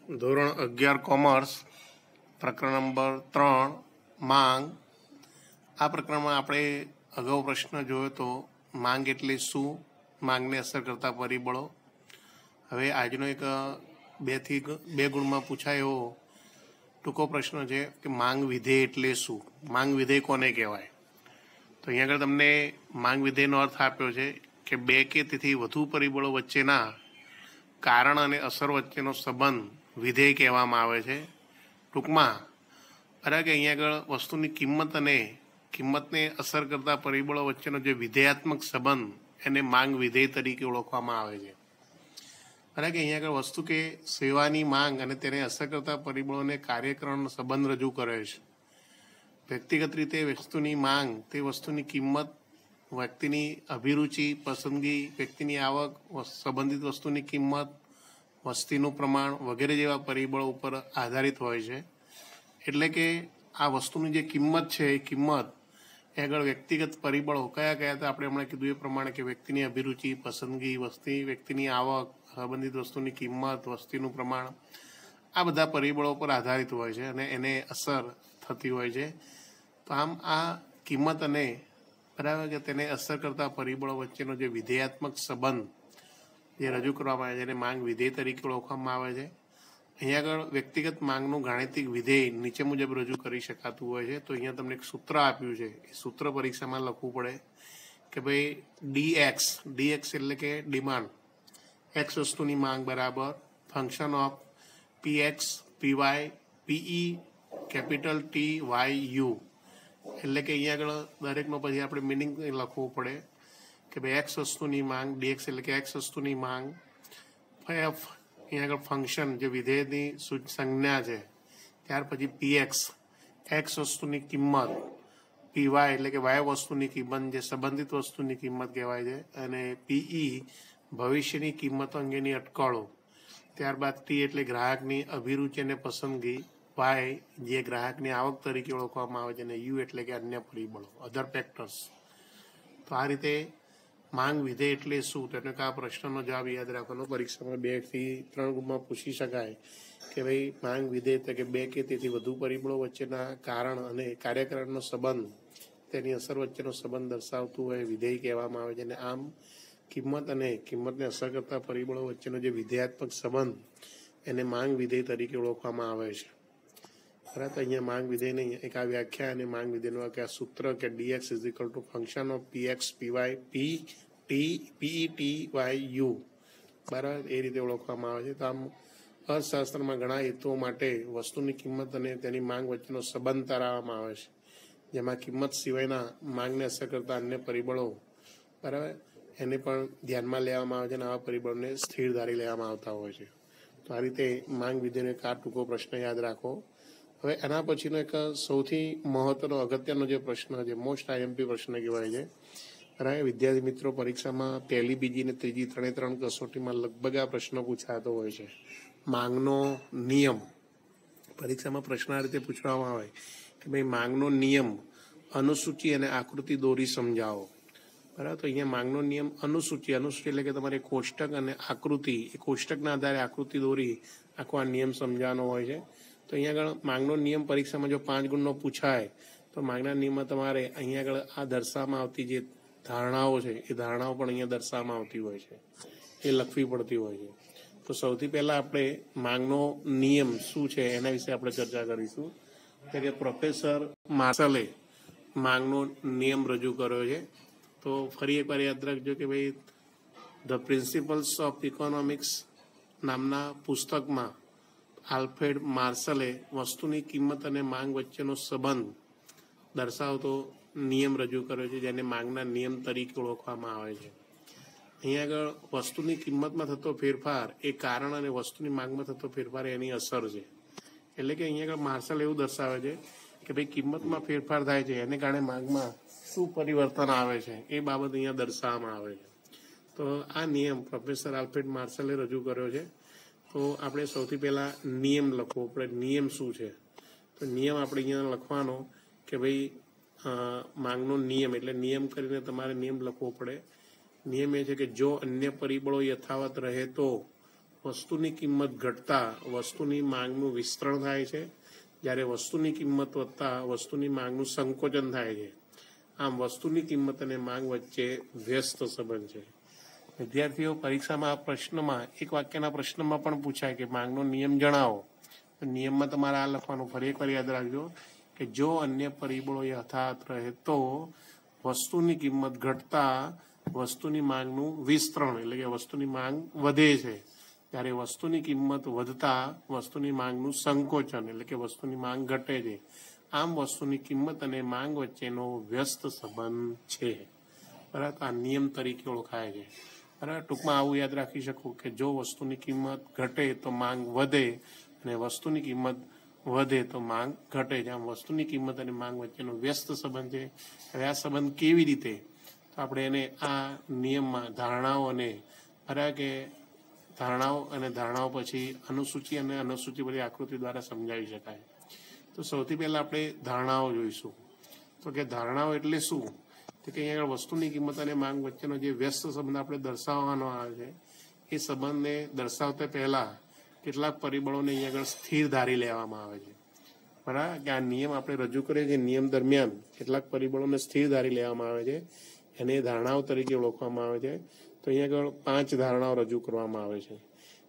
ધોરણ 11 કોમર્સ પ્રકરણ નંબર 3 માંગ. આ પ્રકરણમાં આપણે અગાઉ પ્રશ્ન જોયો તો માંગ એટલે શું, માંગને અસર કરતા પરિબળો. હવે આજનો એક 2 ગુણમાં પૂછાય એવો ટૂંકો પ્રશ્ન છે કે માંગ વિધેય એટલે શું, માંગ વિધેય કોને કહેવાય. તો અહીંયા આગળ તમને માંગ વિધેયનો અર્થ આપ્યો છે કે 2 કે તેથી વધુ પરિબળો વચ્ચેના કારણ અને અસર વચ્ચેનો સંબંધ વિધેય કહેવામાં આવે છે. ટૂંકમાં બરાબર કે અહીંયા આગળ વસ્તુની કિંમત અને કિંમતને અસર કરતા પરિબળો વચ્ચેનો જે વિધેયાત્મક સંબંધ એને માંગ વિધેય તરીકે ઓળખવામાં આવે છે. બરાબર કે અહીંયા આગળ વસ્તુ કે સેવાની માંગ અને તેને અસર કરતા પરિબળોને કાર્યકરણનો સંબંધ રજૂ કરે છે. વ્યક્તિગત રીતે વસ્તુની માંગ તે વસ્તુની કિંમત, વ્યક્તિની અભિરુચિ, પસંદગી, વ્યક્તિની આવક, સંબંધિત વસ્તુની કિંમત, વસ્તીનું પ્રમાણ વગેરે જેવા પરિબળો ઉપર આધારિત હોય છે. એટલે કે આ વસ્તુની જે કિંમત છે એ કિંમત એ આગળ વ્યક્તિગત પરિબળો કયા કયા તો આપણે હમણાં કીધું એ પ્રમાણે કે વ્યક્તિની અભિરુચિ, પસંદગી, વ્યક્તિની આવક, સંબંધિત વસ્તુની કિંમત, વસ્તીનું પ્રમાણ, આ બધા પરિબળો પર આધારિત હોય છે અને એને અસર થતી હોય છે. તો આમ આ કિંમત અને બરાબર કે તેને અસર કરતા પરિબળો વચ્ચેનો જે વિધેયાત્મક સંબંધ જે રજૂ કરવામાં આવે છે એને માંગ વિધેય તરીકે ઓળખવામાં આવે છે. અહીંયા આગળ વ્યક્તિગત માંગનું ગાણિતિક વિધેય નીચે મુજબ રજૂ કરી શકાતું હોય છે. તો અહીંયા તમને એક સૂત્ર આપ્યું છે, એ સૂત્ર પરીક્ષામાં લખવું પડે કે ભાઈ ડીએક્સ એટલે કે ડિમાન્ડ, એક્સ વસ્તુની માંગ બરાબર function of PX, PY, PE, capital T Y U. એટલે કે અહીંયા આગળ દરેકનો પછી આપણે મિનિંગ લખવું પડે કે ભાઈ એક્સ વસ્તુની માંગ, ડીએક્સ એટલે કે એક્સ વસ્તુની માંગ, એફ અહીંયા આગળ ફંક્શન જે વિધેયની સંજ્ઞા છે, ત્યાર પછી પીએક્સ એક્સ વસ્તુની કિંમત, પીવાય એટલે કે વાય વસ્તુની કિંમત જે સંબંધિત વસ્તુની કિંમત કહેવાય છે, અને પીઈ ભવિષ્યની કિંમતો અંગેની અટકળો, ત્યારબાદ ટી એટલે ગ્રાહકની અભિરુચિ અને પસંદગી, વાય જે ગ્રાહકની આવક તરીકે ઓળખવામાં આવે છે, અને યુ એટલે કે અન્ય પરિબળો, અધર ફેક્ટર્સ. તો આ રીતે માંગ વિધેય એટલે શું, તેને આ પ્રશ્નનો જવાબ યાદ રાખવાનો. પરીક્ષામાં 2 થી 3 ગુણમાં પૂછી શકાય કે ભાઈ માંગ વિધેય એટલે કે 2 કે તેથી વધુ પરિબળો વચ્ચેના કારણ અને કાર્યકરણનો સંબંધ, તેની અસર વચ્ચેનો સંબંધ દર્શાવતું હોય વિધેય કહેવામાં આવે છે. અને આમ કિંમત અને કિંમતને અસર કરતા પરિબળો વચ્ચેનો જે વિધેયાત્મક સંબંધ એને માંગ વિધેય તરીકે ઓળખવામાં આવે છે. બરાબર, અહીંયા માંગ વિધેયની એક આ વ્યાખ્યા અને માંગ વિધેયનું આ સૂત્ર કે DX is equal to function of PX, PY, PE T Y U, બરાબર એ રીતે ઓળખવામાં આવે છે. તો આમ અર્થશાસ્ત્રમાં ઘણા હેતુઓ માટે વસ્તુની કિંમત અને તેની માંગ વચ્ચેનો સંબંધ તારવવામાં આવે છે, જેમાં કિંમત સિવાયના માંગને અસર કરતા અન્ય પરિબળો બરાબર એને પણ ધ્યાનમાં લેવામાં આવે છે અને આવા પરિબળોને સ્થિર ધારી લેવામાં આવતા હોય છે. તો આ રીતે માંગ વિધેયનો એક આ ટૂંકો પ્રશ્ન યાદ રાખો. હવે એના પછીનો એક સૌથી મહત્વનો અગત્યનો જે પ્રશ્ન છે, મોસ્ટ આઈએમપી પ્રશ્ન કહેવાય છે. બરાબર, વિદ્યાર્થી મિત્રો પરીક્ષામાં 1લી, 2જી અને 3જી 3 કસોટીમાં લગભગ આ પ્રશ્ન પૂછાતો હોય છે. માંગનો નિયમ પરીક્ષામાં પ્રશ્ન આ રીતે પૂછવામાં આવે કે ભાઈ માંગનો નિયમ, અનુસૂચિ અને આકૃતિ દોરી સમજાવો. બરાબર, તો અહીંયા માંગનો નિયમ અનુસૂચિ એટલે કે તમારે કોષ્ટક અને આકૃતિ, એ કોષ્ટકના આધારે આકૃતિ દોરી આખો આ નિયમ સમજાવવાનો હોય છે. તો અહીંયા આગળ માંગનો નિયમ પરીક્ષામાં જો 5 ગુણનો પૂછાય તો માંગના નિયમમાં તમારે અહીંયા આગળ આ દર્શાવવામાં આવતી જે ધારણાઓ છે એ ધારણાઓ પણ અહીંયા દર્શાવવામાં આવતી હોય છે, એ લખવી પડતી હોય છે. તો સૌથી પહેલાં આપણે માંગનો નિયમ શું છે એના વિશે આપણે ચર્ચા કરીશું. કે પ્રોફેસર માર્શલે માંગનો નિયમ રજૂ કર્યો છે. તો ફરી એકવાર યાદ રાખજો કે ભાઈ ધ પ્રિન્સિપલ્સ ઓફ ઇકોનોમિક્સ નામના પુસ્તકમાં આલ્ફ્રેડ માર્શલે વસ્તુની કિંમત અને માંગ વચ્ચેનો સંબંધ દર્શાવતો નિયમ રજૂ કર્યો છે, જેને માંગના નિયમ તરીકે ઓળખવામાં આવે છે. અહીંયા આગળ વસ્તુની કિંમતમાં થતો ફેરફાર એ કારણ અને વસ્તુની માંગમાં થતો ફેરફાર એની અસર છે. એટલે કે અહીંયા આગળ માર્શલ એવું દર્શાવે છે કે ભાઈ કિંમતમાં ફેરફાર થાય છે એને કારણે માંગમાં શું પરિવર્તન આવે છે એ બાબત અહીંયા દર્શાવવામાં આવે છે. તો આ નિયમ પ્રોફેસર આલ્ફ્રેડ માર્શલે રજૂ કર્યો છે. તો આપણે સૌથી પહેલાં નિયમ લખવો પડે. નિયમ શું છે? તો નિયમ આપણે અહીંયા લખવાનો કે ભાઈ માંગનો નિયમ એટલે નિયમ કરીને તમારે નિયમ લખવો પડે. નિયમ એ છે કે જો અન્ય પરિબળો યથાવત રહે તો વસ્તુની કિંમત ઘટતા વસ્તુની માંગનું વિસ્તરણ થાય છે, જ્યારે વસ્તુની કિંમત વધતા વસ્તુની માંગનું સંકોચન થાય છે. આમ વસ્તુની કિંમત અને માંગ વચ્ચે વ્યસ્ત સંબંધ છે. વિદ્યાર્થીઓ પરીક્ષામાં આ પ્રશ્નમાં એક વાક્યના પ્રશ્નમાં પણ પૂછાય કે માંગનો નિયમ જણાવો. તો નિયમમાં તમારે આ લખવાનું. ફરી એકવાર યાદ રાખજો કે જો અન્ય પરિબળો યથાવત રહે તો વસ્તુની કિંમત ઘટતા વસ્તુની માંગનું વિસ્તરણ એટલે કે વસ્તુની માંગ વધે છે, ત્યારે વસ્તુની કિંમત વધતા વસ્તુની માંગનું સંકોચન એટલે કે વસ્તુની માંગ ઘટે છે. આમ વસ્તુની કિંમત અને માંગ વચ્ચેનો વ્યસ્ત સંબંધ છે. બરાબર, આ નિયમ તરીકે ઓળખાય છે. બરાબર, ટૂંકમાં આવું યાદ રાખી શકો કે જો વસ્તુની કિંમત ઘટે તો માંગ વધે અને વસ્તુની કિંમત વધે તો માંગ ઘટે છે. આમ વસ્તુની કિંમત અને માંગ વચ્ચેનો વ્યસ્ત સંબંધ છે. હવે આ સંબંધ કેવી રીતે, તો આપણે એને આ નિયમમાં ધારણાઓ અને બરાબર કે ધારણાઓ પછી અનુસૂચિ અને અનુસૂચિ બધી આકૃતિ દ્વારા સમજાવી શકાય. તો સૌથી પહેલા આપણે ધારણાઓ જોઈશું. તો કે ધારણાઓ એટલે શું, તો કે અહીંયા વસ્તુની કિંમત અને માંગ વચ્ચેનો જે વ્યસ્ત સંબંધ આપણે દર્શાવવાનો આવે છે, એ સંબંધને દર્શાવતા પહેલા કેટલાક પરિબળોને અહીંયા આગળ સ્થિર ધારી લેવામાં આવે છે. બરાબર, કે આ નિયમ આપણે રજૂ કરીએ છીએ, નિયમ દરમિયાન કેટલાક પરિબળોને સ્થિર ધારી લેવામાં આવે છે, એને ધારણાઓ તરીકે ઓળખવામાં આવે છે. તો અહીંયા આગળ 5 ધારણાઓ રજૂ કરવામાં આવે છે.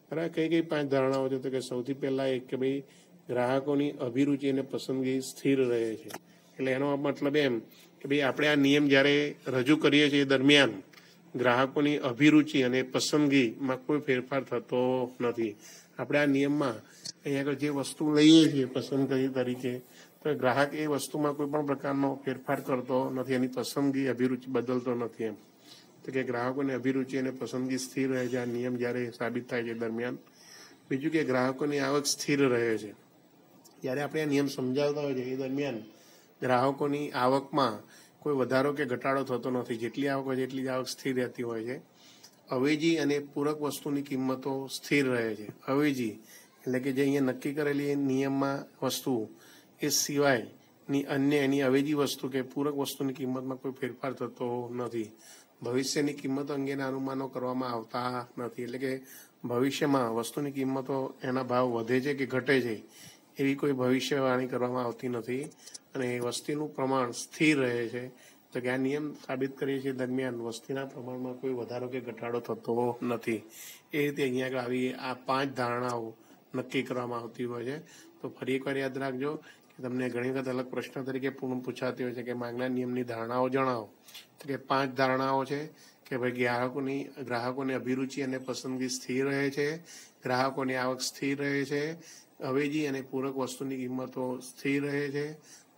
બરાબર, કઈ 5 ધારણાઓ છે, તો કે સૌથી પહેલા એક કે ભાઈ ગ્રાહકોની અભિરુચિ અને પસંદગી સ્થિર રહે છે. એટલે એનો મતલબ એમ કે ભાઈ આપણે આ નિયમ જ્યારે રજૂ કરીએ છીએ દરમિયાન ગ્રાહકોની અભિરુચિ અને પસંદગીમાં કોઈ ફેરફાર થતો નથી. આપણે આ નિયમમાં અહીંયા આગળ જે વસ્તુ લઈએ છીએ પસંદગી તરીકે, તો ગ્રાહક એ વસ્તુમાં કોઈ પણ પ્રકારનો ફેરફાર કરતો નથી, એની પસંદગી અભિરુચિ બદલતો નથી. એમ તો કે ગ્રાહકોની અભિરુચિ અને પસંદગી સ્થિર રહે છે આ નિયમ જ્યારે સાબિત થાય છે દરમિયાન. બીજું કે ગ્રાહકોની આવક સ્થિર રહે છે. જ્યારે આપણે આ નિયમ સમજાવતા હોય છે એ દરમિયાન ગ્રાહકોની આવકમાં કોઈ વધારો કે ઘટાડો થતો નથી. જેટલી આવક હોય છે એટલી જ આવક સ્થિર રહેતી હોય છે. અવેજી અને પૂરક વસ્તુની કિંમતો સ્થિર રહે છે. અવેજી એટલે કે જે અહીંયા નક્કી કરેલી નિયમમાં વસ્તુ એ સિવાયની અન્ય એની અવેજી વસ્તુ કે પૂરક વસ્તુની કિંમતમાં કોઈ ફેરફાર થતો નથી. ભવિષ્યની કિંમતો અંગેના અનુમાનો કરવામાં આવતા નથી. એટલે કે ભવિષ્યમાં વસ્તુની કિંમતો એના ભાવ વધે છે કે ઘટે છે એવી કોઈ ભવિષ્યવાણી કરવામાં આવતી નથી. અને વસ્તીનું પ્રમાણ સ્થિર રહે છે. તો કે આ નિયમ સાબિત કરીએ છીએ દરમિયાન વસ્તીના પ્રમાણમાં કોઈ વધારો કે ઘટાડો થતો નથી. એ રીતે અહીંયા આગળ આવી આ 5 ધારણાઓ નક્કી કરવામાં આવતી હોય છે. તો ફરી એકવાર યાદ રાખજો કે તમને ઘણી વખત અલગ પ્રશ્ન તરીકે પૂછાતી હોય છે કે માંગના નિયમની ધારણાઓ જણાવો. તો કે 5 ધારણાઓ છે કે ભાઈ ગ્રાહકોની અભિરુચિ અને પસંદગી સ્થિર રહે છે, ગ્રાહકોની આવક સ્થિર રહે છે, અવેજી અને પૂરક વસ્તુની કિંમતો સ્થિર રહે છે,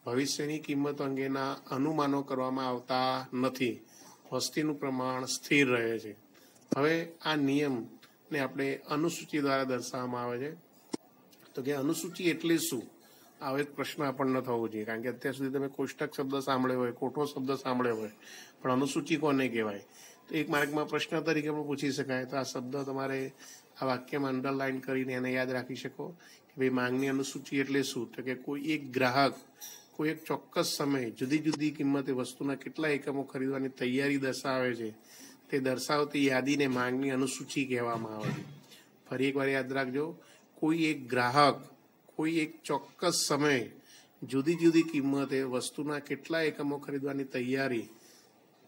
ભવિષ્યની કિંમતો અંગેના અનુમાનો કરવામાં આવતા નથી, વસ્તીનું પ્રમાણ સ્થિર રહે છે. હવે આ નિયમને આપણે અનુસૂચિ દ્વારા દર્શાવવામાં આવે છે. તો કે અનુસૂચિ એટલે શું, આવો એક પ્રશ્ન આપણને થવો જોઈએ. કારણ કે અત્યાર સુધી તમે કોષ્ટક શબ્દ સાંભળ્યો હોય, કોઠો શબ્દ સાંભળ્યો હોય, પણ અનુસૂચિ કોને કહેવાય? તો એક માર્કમાં પ્રશ્ન તરીકે પણ પૂછી શકાય. તો આ શબ્દ તમારે આ વાક્યમાં અંડરલાઈન કરીને એને યાદ રાખી શકો કે ભાઈ માંગની અનુસૂચિ એટલે શું. તો કે કોઈ એક ગ્રાહક કોઈ એક ચોક્કસ સમયે જુદી જુદી કિંમતે વસ્તુના કેટલા એકમો ખરીદવાની તૈયારી દર્શાવે છે, તે દર્શાવતી યાદીને માંગની અનુસૂચિ કહેવામાં આવે છે. ફરી એકવાર યાદ રાખજો, કોઈ એક ગ્રાહક કોઈ એક ચોક્કસ સમયે જુદી જુદી કિંમતે વસ્તુના કેટલા એકમો ખરીદવાની તૈયારી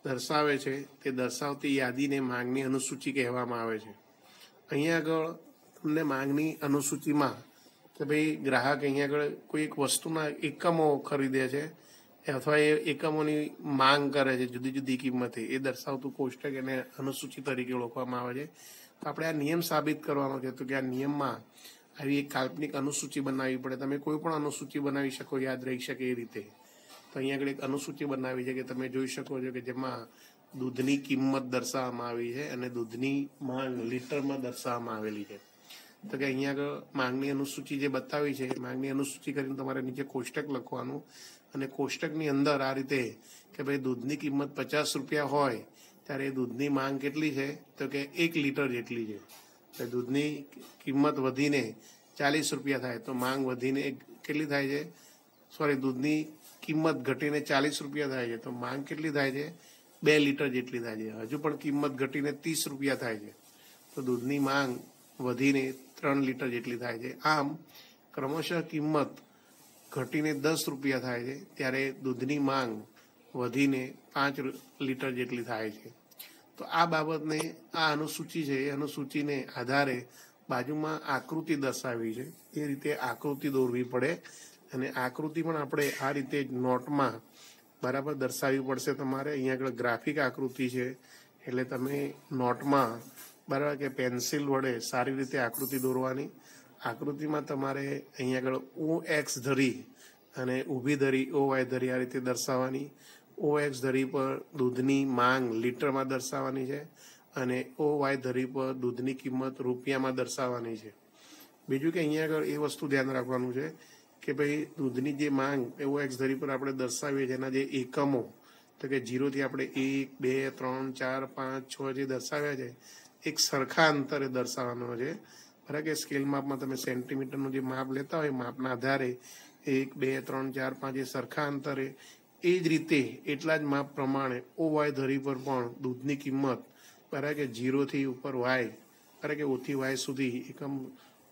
દર્શાવે છે, તે દર્શાવતી યાદીને માંગની અનુસૂચિ કહેવામાં આવે છે. અહીંયા આગળ તમને માંગની અનુસૂચિમાં કે ભાઈ ગ્રાહક અહીંયા આગળ કોઈ એક વસ્તુના એકમો ખરીદે છે અથવા એ એકમોની માંગ કરે છે જુદી જુદી કિંમતે, એ દર્શાવતું કોષ્ટક એને અનુસૂચિ તરીકે ઓળખવામાં આવે છે. તો આપણે આ નિયમ સાબિત કરવાનો છે. તો કે આ નિયમમાં આવી એક કાલ્પનિક અનુસૂચિ બનાવવી પડે. તમે કોઈ પણ અનુસૂચિ બનાવી શકો, યાદ રહી શકે એ રીતે. તો અહીંયા આગળ એક અનુસૂચિ બનાવી છે કે તમે જોઈ શકો છો કે જેમાં દૂધની કિંમત દર્શાવવામાં આવી છે અને દૂધની માંગ લીટરમાં દર્શાવવામાં આવેલી છે. તો કે અહીંયા આગળ માંગની અનુસૂચિ જે બતાવી છે, માંગની અનુસૂચિ કરીને તમારે નીચે કોષ્ટક લખવાનું અને કોષ્ટકની અંદર આ રીતે કે ભાઈ દૂધની કિંમત 50 રૂપિયા હોય ત્યારે દૂધની માંગ કેટલી છે, તો કે 1 લીટર જેટલી છે. તો દૂધની કિંમત વધીને 40 રૂપિયા થાય તો માંગ વધીને કેટલી થાય છે, દૂધની કિંમત ઘટીને 40 રૂપિયા થાય છે તો માંગ કેટલી થાય છે, 2 લીટર જેટલી થાય છે. હજુ પણ કિંમત ઘટીને 30 રૂપિયા થાય છે તો દૂધની માંગ વધીને 3 લીટર જેટલી થાય છે. આમ ક્રમશઃ કિંમત ઘટીને 10 રૂપિયા થાય છે ત્યારે દૂધની માંગ વધીને 5 લીટર જેટલી થાય છે. તો આ બાબતને આ અનુસૂચિ છે એ અનુસૂચિને આધારે બાજુમાં આકૃતિ દર્શાવી છે એ રીતે આકૃતિ દોરવી પડે અને આકૃતિ પણ આપણે આ રીતે નોટમાં બરાબર દર્શાવવી પડશે તમારે. અહીંયા આગળ ગ્રાફિક આકૃતિ છે એટલે તમે નોટમાં બરાબર કે પેન્સિલ વડે સારી રીતે આકૃતિ દોરવાની. આકૃતિમાં તમારે અહીંયા આગળ OX ધરી અને ઊભી ધરી OY ધરી આ રીતે દર્શાવવાની. OX ધરી પર દૂધની માંગ લીટરમાં દર્શાવવાની છે અને OY ધરી પર દૂધની કિંમત રૂપિયામાં દર્શાવવાની છે. બીજું કે અહીંયા આગળ એ વસ્તુ ધ્યાન રાખવાનું છે કે ભાઈ દૂધની જે માંગ OX ધરી પર આપણે દર્શાવીએ છીએ એના જે એકમો તો કે 0 થી આપણે 1, 2, 3, 4, 5, 6 જે દર્શાવ્યા છે એક સરખા અંતરે દર્શાવવાનો છે. બરાબર કે સ્કેલ માપમાં તમે સેન્ટીમીટરનું જે માપ લેતા હોય માપના આધારે 1, 2, 3, 4, 5 એ સરખા અંતરે એ જ રીતે એટલા જ માપ પ્રમાણે OY ધરી પર પણ દૂધની કિંમત બરાબર કે 0 થી ઉપર Y બરાબર કે O થી Y સુધી એકમ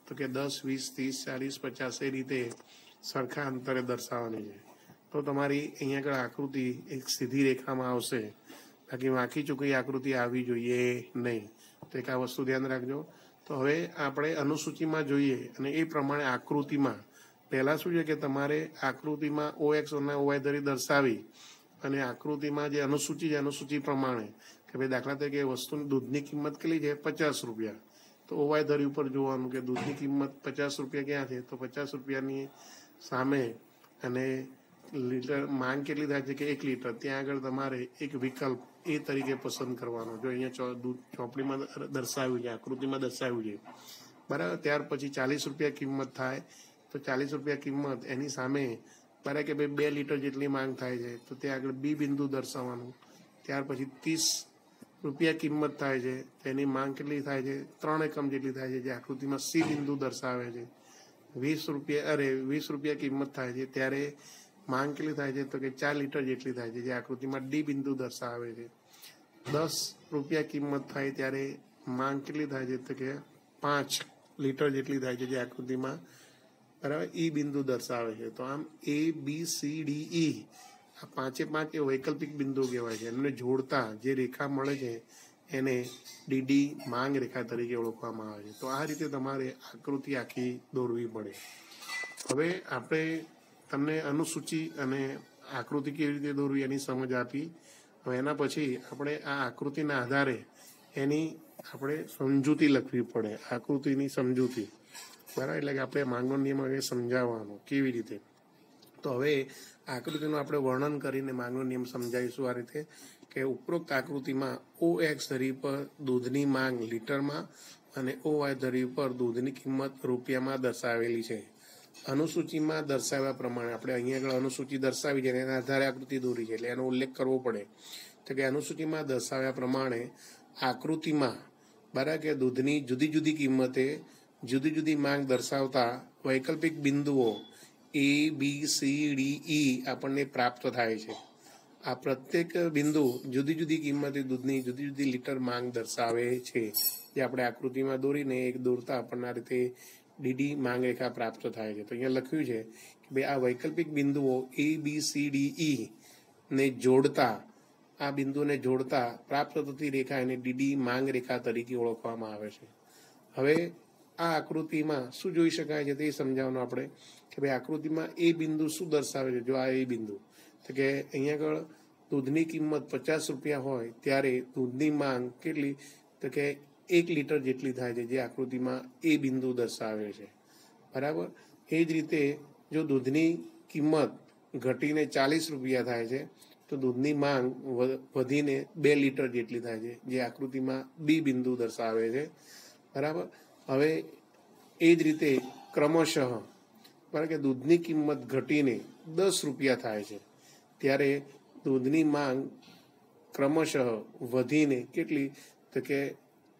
તો કે 10, 20, 30, 40, 50 એ રીતે સરખા અંતરે દર્શાવવાની છે. તો તમારી અહીંયા આગળ આકૃતિ એક સીધી રેખામાં આવશે, બાકી વાંકી ચૂકી આકૃતિ આવવી જોઈએ નહીં. તો એક આ વસ્તુ ધ્યાન રાખજો. તો હવે આપણે અનુસૂચિમાં જોઈએ અને એ પ્રમાણે આકૃતિમાં પહેલાં શું છે કે તમારે આકૃતિમાં OX અને OY ધરી દર્શાવી અને આકૃતિમાં જે અનુસૂચિ છે અનુસૂચિ પ્રમાણે કે ભાઈ દાખલા તરીકે વસ્તુની દૂધની કિંમત કેટલી છે 50 રૂપિયા તો OY ધરી ઉપર જોવાનું કે દૂધની કિંમત 50 રૂપિયા ક્યાં છે તો 50 રૂપિયાની સામે અને લીટર માંગ કેટલી થાય છે કે 1 લીટર ત્યાં આગળ તમારે એક વિકલ્પ એ તરીકે પસંદ કરવાનો. જો અહીંયા દૂધ ચોપડીમાં દર્શાવ્યું છે આકૃતિમાં દર્શાવ્યું છે બરાબર. ત્યાર પછી 40 રૂપિયા કિંમત થાય તો 40 રૂપિયા કિંમત એની સામે બરાબર કે ભાઈ 2 લીટર જેટલી માંગ થાય છે તો ત્યાં આગળ B બિંદુ દર્શાવવાનું. ત્યાર પછી 30 રૂપિયા કિંમત થાય છે તેની માંગ કેટલી થાય છે 3 એકમ જેટલી થાય છે જે આકૃતિમાં C બિંદુ દર્શાવે છે. 20 રૂપિયા કિંમત થાય છે ત્યારે માંગ કેટલી થાય છે તો કે 4 લીટર જેટલી થાય છે જે આકૃતિમાં D બિંદુ દર્શાવે છે. 10 રૂપિયા કિંમત થાય ત્યારે માંગ કેટલી થાય છે તો કે 5 લીટર જેટલી થાય છે જે આકૃતિમાં બરાબર E બિંદુ દર્શાવે છે. તો આમ A, B, C, D, E આ 5 એ વૈકલ્પિક બિંદુ કહેવાય છે. એમને જોડતા જે રેખા મળે છે એને DD માંગ રેખા તરીકે ઓળખવામાં આવે છે. તો આ રીતે તમારે આકૃતિ આખી દોરવી પડે. હવે આપણે તમને અનુસૂચિ અને આકૃતિ કેવી રીતે દોરવી એની સમજ આપી. હવે એના પછી આપણે આ આકૃતિના આધારે એની આપણે સમજૂતી લખવી પડે. આકૃતિની સમજૂતી બરાબર એટલે કે આપણે માંગનો નિયમ હવે સમજાવવાનો કેવી રીતે. તો હવે આકૃતિનું આપણે વર્ણન કરીને માંગનો નિયમ સમજાવીશું આ રીતે કે ઉપરોક્ત આકૃતિમાં OX ધરી પર દૂધની માંગ લીટરમાં અને OY ધરી પર દૂધની કિંમત રૂપિયામાં દર્શાવેલી છે. અનુસૂચિમાં દર્શાવ્યા પ્રમાણે આપણે અહીંયા આગળ અનુસૂચિ દર્શાવી છે એના આધારે આકૃતિ દોરી છે એટલે એનો ઉલ્લેખ કરવો પડે. તો કે અનુસૂચિમાં દર્શાવ્યા પ્રમાણે આકૃતિમાં બરાબર કે દૂધની જુદી જુદી કિંમતે જુદી જુદી માંગ દર્શાવતા વૈકલ્પિક બિંદુઓ A, B, C, D, E આપણને પ્રાપ્ત થાય છે. આ પ્રત્યેક બિંદુ જુદી જુદી કિંમતે દૂધની જુદી જુદી લીટર માંગ દર્શાવે છે જે આપણે આકૃતિમાં દોરીને એક દોરતા આપણને આ રીતે DD માંગ રેખા પ્રાપ્ત થાય છે. તો અહીંયા લખ્યું છે કે ભાઈ આ વૈકલ્પિક બિંદુઓ A, B, C, D, E ને જોડતા આ બિંદુને જોડતા પ્રાપ્ત થતી રેખા એને DD માંગ રેખા તરીકે ઓળખવામાં આવે છે. હવે આ આકૃતિમાં શું જોઈ શકાય છે તે સમજાવવાનું આપણે કે ભાઈ આકૃતિમાં એ બિંદુ શું દર્શાવે છે. જો આ એ બિંદુ તો કે અહીંયા આગળ દૂધની કિંમત 50 રૂપિયા હોય ત્યારે દૂધની માંગ કેટલી તો કે 1 લીટર જેટલી થાય છે જે આકૃતિમાં એ બિંદુ દર્શાવે છે બરાબર. એ જ રીતે જો દૂધની કિંમત ઘટીને 40 રૂપિયા થાય છે તો દૂધની માંગ વધીને 2 લીટર જેટલી થાય છે જે આકૃતિમાં B બિંદુ દર્શાવે છે બરાબર. હવે એ જ રીતે ક્રમશઃ બરાબર કે દૂધની કિંમત ઘટીને 10 રૂપિયા થાય છે ત્યારે દૂધની માંગ ક્રમશઃ વધીને કેટલી તો કે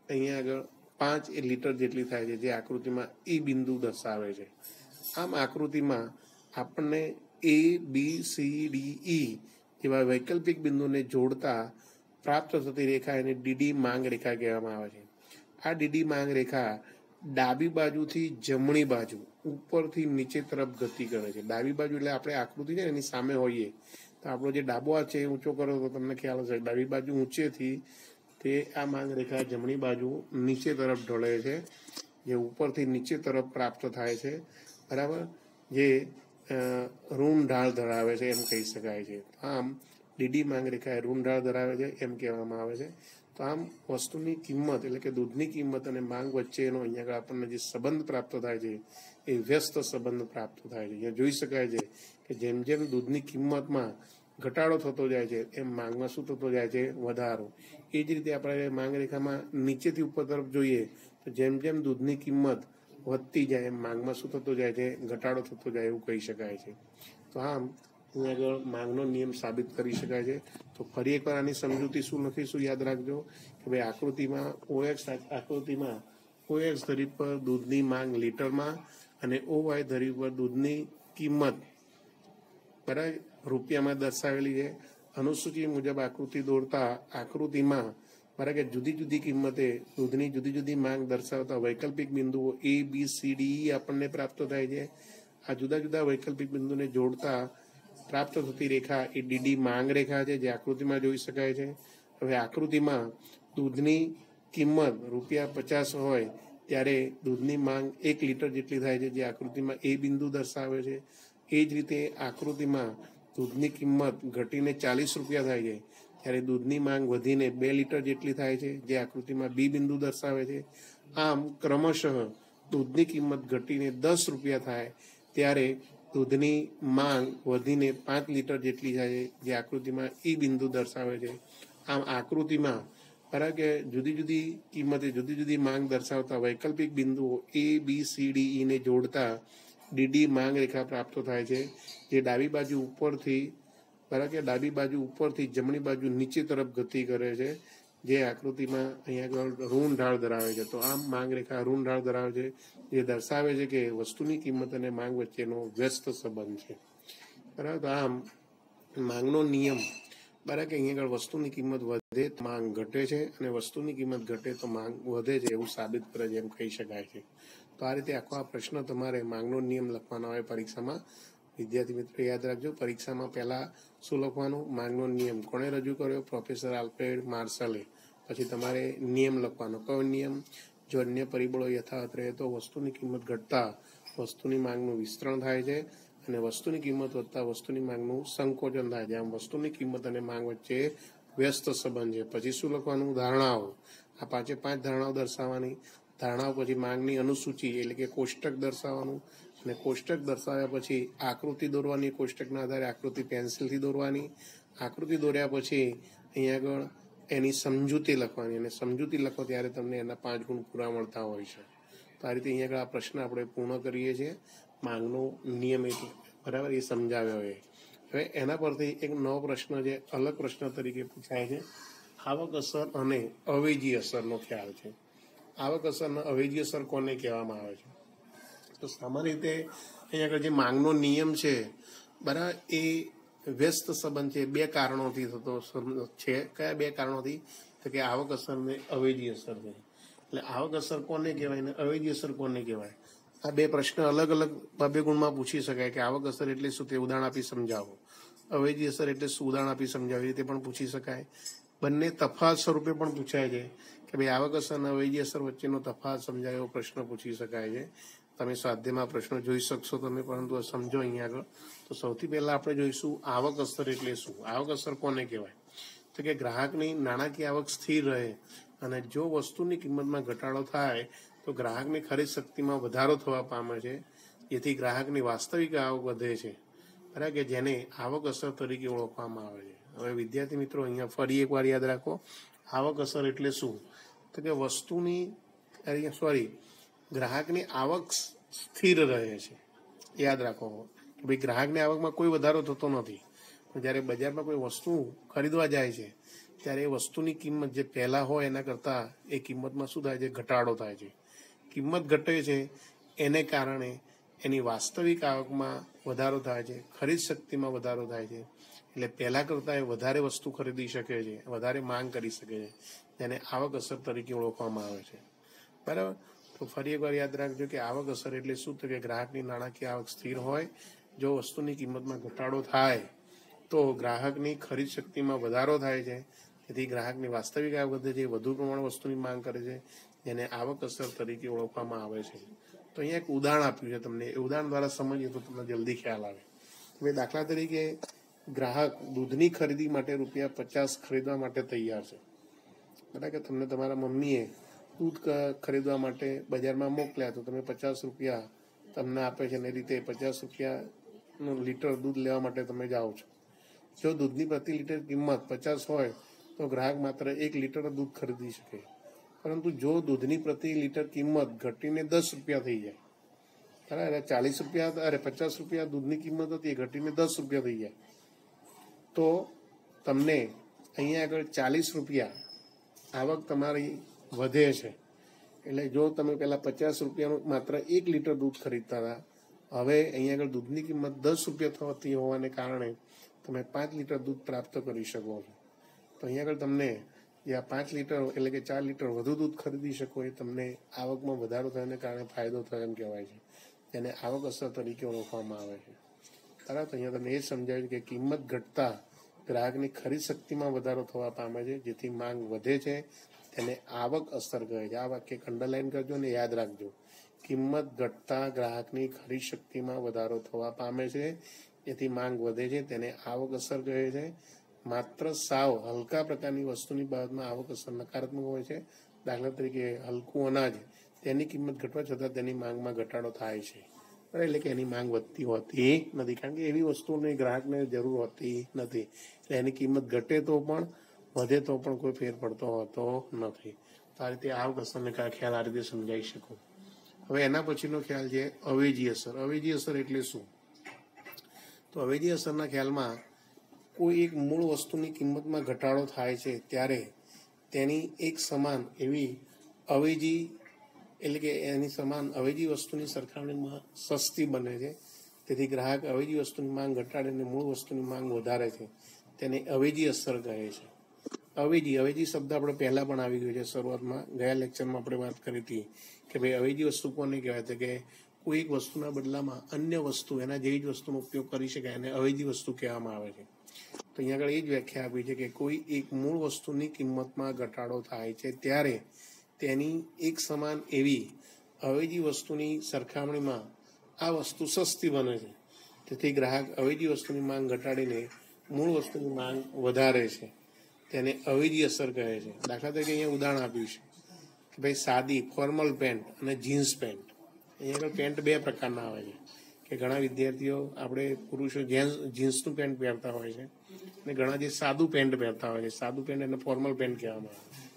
અહીંયા આગળ 5 લીટર જેટલી થાય છે જે આકૃતિમાં E બિંદુ દર્શાવે છે. આમ આકૃતિમાં આપણને A, B, C, D, E જેવા વૈકલ્પિક બિંદુને જોડતા પ્રાપ્ત થતી રેખા એને DD માંગ રેખા કહેવામાં આવે છે. આ DD માંગ રેખા ડાબી બાજુથી જમણી બાજુ ઉપરથી નીચે તરફ ગતિ કરે છે. ડાબી બાજુ એટલે આપણે આકૃતિ છે એની સામે હોઈએ તો આપણો જે ડાબો હાથ છે એ ઊંચો કરો તો તમને ખ્યાલ હશે ડાબી બાજુ ઊંચેથી તે આ માંગ રેખા જમણી બાજુ નીચે તરફ ઢળે છે, જે ઉપરથી નીચે તરફ પ્રાપ્ત થાય છે, બરાબર, જે ઋણ ઢાળ ધરાવે છે એમ કહી શકાય છે. આમ ડીડી માંગ રેખા એ ઋણ ઢાળ ધરાવે છે એમ કહેવામાં આવે છે. તો આમ વસ્તુની કિંમત એટલે કે દૂધની કિંમત અને માંગ વચ્ચેનો અહીંયા આગળ આપણને જે સંબંધ પ્રાપ્ત થાય છે એ વ્યસ્ત સંબંધ પ્રાપ્ત થાય છે. અહીંયા જોઈ શકાય છે કે જેમ જેમ દૂધની કિંમતમાં ઘટાડો થતો જાય છે એમ માંગમાં શું થતો જાય છે? વધારો. એ જ રીતે આપણે માંગ રેખામાં નીચેથી ઉપર તરફ જોઈએ તો જેમ જેમ દૂધની કિંમત વધતી જાય એમ માંગમાં શું થતો જાય છે? ઘટાડો થતો જાય એવું કહી શકાય છે. તો આમ અહીંયા આગળ માંગનો નિયમ સાબિત કરી શકાય છે. તો ફરી એકવાર આની સમજૂતી શું લખીશું યાદ રાખજો કે ભાઈ આકૃતિમાં OX ધરી પર દૂધની માંગ લીટરમાં અને OY ધરી પર દૂધની કિંમત બરાબર રૂપિયામાં દર્શાવેલી છે. અનુસૂચિ મુજબ આકૃતિ દોરતા આકૃતિમાં બરાબર કે જુદી જુદી કિંમતે દૂધની જુદી જુદી માંગ દર્શાવતા વૈકલ્પિક બિંદુઓ ABCDE આપણને પ્રાપ્ત થાય છે. આ જુદા જુદા વૈકલ્પિક બિંદુને જોડતા પ્રાપ્ત થતી રેખા એ ડીડી માંગ રેખા છે, જે આકૃતિમાં જોઈ શકાય છે. હવે આકૃતિમાં દૂધની કિંમત ₹50 હોય ત્યારે દૂધની માંગ 1 લીટર જેટલી થાય છે, જે આકૃતિમાં એ બિંદુ દર્શાવે છે. એ જ રીતે આકૃતિમાં દૂધની કિંમત ઘટીને ₹40 થાય છે ત્યારે દૂધની માંગ વધીને 2 લીટર જેટલી થાય છે, જે આકૃતિમાં બી બિંદુ દર્શાવે છે. આમ ક્રમશઃ દૂધની કિંમત ઘટીને ₹10 થાય ત્યારે દૂધની માંગ વધીને 5 લીટર જેટલી થાય છે, જે આકૃતિમાં ઈ બિંદુ દર્શાવે છે. આમ આકૃતિમાં બરાબર કે જુદી જુદી કિંમતે જુદી જુદી માંગ દર્શાવતા વૈકલ્પિક બિંદુઓ ABCDE ને જોડતા ડીડી માંગ રેખા પ્રાપ્ત થાય છે, જે ડાબી બાજુ ઉપરથી જમણી બાજુ નીચે તરફ ગતિ કરે છે, જે આકૃતિમાં અહીંયા આગળ ઋણ ઢાળ ધરાવે છે. તો આમ માંગ રેખા ઋણ ઢાળ ધરાવે છે, જે દર્શાવે છે કે વસ્તુની કિંમત અને માંગ વચ્ચેનો વ્યસ્ત સંબંધ છે. બરાબર. તો આમ માંગનો નિયમ બરાબર કે અહીંયા આગળ વસ્તુની કિંમત વધે તો માંગ ઘટે છે અને વસ્તુની કિંમત ઘટે તો માંગ વધે છે એવું સાબિત કરે છે એમ કહી શકાય છે. તો આ રીતે આખો આ પ્રશ્ન તમારે માંગનો નિયમ લખવાનો આવે પરીક્ષામાં. વિદ્યાર્થી મિત્રો યાદ રાખજો, પરીક્ષામાં પહેલા શું લખવાનું? માંગનો નિયમ કોણે રજૂ કર્યો? પ્રોફેસર આલ્ફ્રેડ માર્શલે. પછી તમારે નિયમ લખવાનો. કયો નિયમ? જો અન્ય પરિબળો યથાવત રહે તો વસ્તુની કિંમત ઘટતા વસ્તુની માંગનું વિસ્તરણ થાય છે અને વસ્તુની કિંમત વધતા વસ્તુની માંગનું સંકોચન થાય છે. આમ વસ્તુની કિંમત અને માંગ વચ્ચે વ્યસ્ત સંબંધ છે. પછી શું લખવાનું? ધારણાઓ. આ 5 ધારણાઓ દર્શાવવાની. ધારણાઓ પછી માંગની અનુસૂચિ એટલે કે કોષ્ટક દર્શાવવાનું અને કોષ્ટક દર્શાવ્યા પછી આકૃતિ દોરવાની. કોષ્ટકના આધારે આકૃતિ પેન્સિલથી દોરવાની. આકૃતિ દોર્યા પછી અહીંયા આગળ એની સમજૂતી લખવાની અને સમજૂતી લખો ત્યારે તમને એના 5 ગુણ પૂરા મળતા હોય છે. તો આ રીતે અહીંયા આગળ આ પ્રશ્ન આપણે પૂર્ણ કરીએ છીએ. માંગનો નિયમ એટલે બરાબર એ સમજાવ્યો હોય. હવે એના પરથી એક નવો પ્રશ્ન છે, અલગ પ્રશ્ન તરીકે પૂછાય છે. આવક અસર અને અવેજી અસરનો ખ્યાલ છે. આવક અસર અને અવેજી અસર કોને કહેવામાં આવે છે? તો સામાન્ય રીતે અહીંયા આગળ જે માંગનો નિયમ છે બરાબર એ વ્યસ્ત સંબંધ છે 2 કારણોથી થતો છે. કયા 2 કારણોથી? તો કે આવક અસર ને અવેજી અસર છે. એટલે આવક અસર કોને કહેવાય ને અવેજી અસર કોને કહેવાય? આ 2 પ્રશ્ન અલગ અલગ 2 ગુણમાં પૂછી શકાય કે આવક અસર એટલે શું તે ઉદાહરણ આપી સમજાવો. અવેજી અસર એટલે શું ઉદાહરણ આપી સમજાવો, એ રીતે પણ પૂછી શકાય. બંને તફાવત સ્વરૂપે પણ પૂછાય છે કે ભાઈ આવક અસર અને અવેજી અસર વચ્ચેનો તફાવત સમજાય એવો પ્રશ્ન પૂછી શકાય છે. તમે સ્વાધ્યાયમાં પ્રશ્નો જોઈ શકશો તમે, પરંતુ સમજો અહીંયા આગળ. તો સૌથી પહેલા આપણે જોઈશું આવક અસર એટલે શું. આવક અસર કોને કહેવાય? તો કે ગ્રાહકની નાણાકીય આવક સ્થિર રહે અને જો વસ્તુની કિંમતમાં ઘટાડો થાય તો ગ્રાહકની ખરીદ શક્તિમાં વધારો થવા પામે છે, જેથી ગ્રાહકની વાસ્તવિક આવક વધે છે, બરાબર કે જેને આવક અસર તરીકે ઓળખવામાં આવે છે. હવે વિદ્યાર્થી મિત્રો અહીંયા ફરી એકવાર યાદ રાખો, આવક અસર એટલે શું? તો કે ગ્રાહકની આવક સ્થિર રહે છે. યાદ રાખો કે ભાઈ ગ્રાહકની આવકમાં કોઈ વધારો થતો નથી. જ્યારે બજારમાં કોઈ વસ્તુ ખરીદવા જાય છે ત્યારે એ વસ્તુની કિંમત જે પહેલા હોય એના કરતાં એ કિંમતમાં શું થાય છે? ઘટાડો થાય છે. કિંમત ઘટે છે એને કારણે એની વાસ્તવિક આવકમાં વધારો થાય છે, ખરીદ શક્તિમાં વધારો થાય છે. એટલે પહેલા કરતાં એ વધારે વસ્તુ ખરીદી શકે છે, વધારે માંગ કરી શકે છે, જેને આવક અસર તરીકે ઓળખવામાં આવે છે. બરાબર. તો ફરી એકવાર યાદ રાખજો કે આવક અસર એટલે શું? તો કે ગ્રાહકની નાણાકીય આવક સ્થિર હોય, જો વસ્તુની કિંમતમાં ઘટાડો થાય તો ગ્રાહકની ખરીદ શક્તિમાં વધારો થાય છે, તેથી ગ્રાહકની વાસ્તવિક આવક વધે છે, વધુ પ્રમાણ વસ્તુની માંગ કરે છે, જેને આવક અસર તરીકે ઓળખવામાં આવે છે. તો અહીંયા એક ઉદાહરણ આપ્યું છે તમને, એ ઉદાહરણ દ્વારા સમજીએ તો તમને જલ્દી ખ્યાલ આવે. હવે દાખલા તરીકે ગ્રાહક દૂધની ખરીદી માટે ₹50 ખરીદવા માટે તૈયાર છે. બરાબર કે તમને તમારા મમ્મીએ દૂધ ખરીદવા માટે બજારમાં મોકલ્યા તો તમે ₹50 તમને આપે છે, અને એ રીતે ₹50 લીટર દૂધ લેવા માટે તમે જાઓ છો. જો દૂધની પ્રતિ લીટર કિંમત 50 હોય તો ગ્રાહક માત્ર 1 લીટર દૂધ ખરીદી શકે. પરંતુ જો દૂધની પ્રતિ લીટર કિંમત ઘટીને ₹10 થઈ જાય, બરાબર, ₹50 દૂધની કિંમત હતી, ઘટીને ₹10 થઈ જાય, તો તમને અહીંયા આગળ ₹40 આવક તમારી વધે છે. એટલે જો તમે પહેલા ₹50 માત્ર 1 લીટર દૂધ ખરીદતા હતા, હવે અહીંયા આગળ દૂધની કિંમત ₹10 થતી હોવાને કારણે તમે 5 લીટર દૂધ પ્રાપ્ત કરી શકો છો. તો અહીંયા આગળ તમને જે આ 5 લીટર એટલે કે 4 લીટર વધુ દૂધ ખરીદી શકો, એ તમને આવકમાં વધારો થવાને કારણે ફાયદો થયો એમ કહેવાય છે, જેને આવક અસર તરીકે ઓળખવામાં આવે છે. બરાબર, તો અહીંયા તમને એ સમજાવ્યું કે કિંમત ઘટતા ગ્રાહકની ખરીદ શક્તિમાં વધારો થવા પામે છે, જેથી માંગ વધે છે, તેને આવક અસર કહે છે. આ વાક્ય અંડરલાઈન કરજો અને યાદ રાખજો. કિંમત ઘટતા ગ્રાહકની ખરીદ શક્તિમાં વધારો થવા પામે છે, જેથી માંગ વધે છે, તેને આવક અસર કહે છે. માત્ર સાવ હલકા પ્રકારની વસ્તુની બાબતમાં આવક અસર નકારાત્મક હોય છે. દાખલા તરીકે હલકું અનાજ, તેની કિંમત ઘટવા છતાં તેની માંગમાં ઘટાડો થાય છે. એટલે કે એની માંગ વધતી હોતી નથી, કારણ કે એવી વસ્તુની ગ્રાહકને જરૂર હોતી નથી. એટલે એની કિંમત ઘટે તો પણ વધે તો પણ કોઈ ફેર પડતો હોતો નથી. તો આ રીતે આવક અસરને ખ્યાલ આ રીતે સમજાવી શકું. હવે એના પછીનો ખ્યાલ છે અવેજી અસર. અવેજી અસર એટલે શું? તો અવેજી અસરના ખ્યાલમાં કોઈ એક મૂળ વસ્તુની કિંમતમાં ઘટાડો થાય છે ત્યારે તેની એક સમાન એવી અવેજી એટલે કે એની સમાન અવેજી વસ્તુની સરખામણીમાં સસ્તી બને છે. તેથી ગ્રાહક અવેજી વસ્તુની માંગ ઘટાડીને મૂળ વસ્તુની માંગ વધારે છે, તેને અવેજી અસર કહે છે. અવેજી શબ્દ આપણે પહેલા પણ આવી ગયો છે. શરૂઆતમાં ગયા લેક્ચરમાં આપણે વાત કરી હતી કે ભાઈ અવેજી વસ્તુ કોને કહેવાય છે? કે કોઈ એક વસ્તુના બદલામાં અન્ય વસ્તુ એના જેવી જ વસ્તુનો ઉપયોગ કરી શકાય, અને અવેજી વસ્તુ કહેવામાં આવે છે. તો અહીંયા આગળ એ જ વ્યાખ્યા આપી છે કે કોઈ એક મૂળ વસ્તુની કિંમતમાં ઘટાડો થાય છે ત્યારે તેની એક સમાન એવી અવેજી વસ્તુની સરખામણીમાં આ વસ્તુ સસ્તી બને છે. તેથી ગ્રાહક અવેજી વસ્તુની માંગ ઘટાડીને મૂળ વસ્તુની માંગ વધારે છે, તેને અવેજી અસર કહે છે. દાખલા તરીકે અહીંયા ઉદાહરણ આપ્યું છે કે ભાઈ સાદી ફોર્મલ પેન્ટ અને જીન્સ પેન્ટ. અહીંયા આગળ પેન્ટ બે પ્રકારના આવે છે કે ઘણા વિદ્યાર્થીઓ આપણે પુરુષો જીન્સનું પેન્ટ પહેરતા હોય છે, અને ઘણા જે સાદું પેન્ટ પહેરતા હોય છે. સાદું પેન્ટ એને ફોર્મલ પેન્ટ કહેવામાં આવે.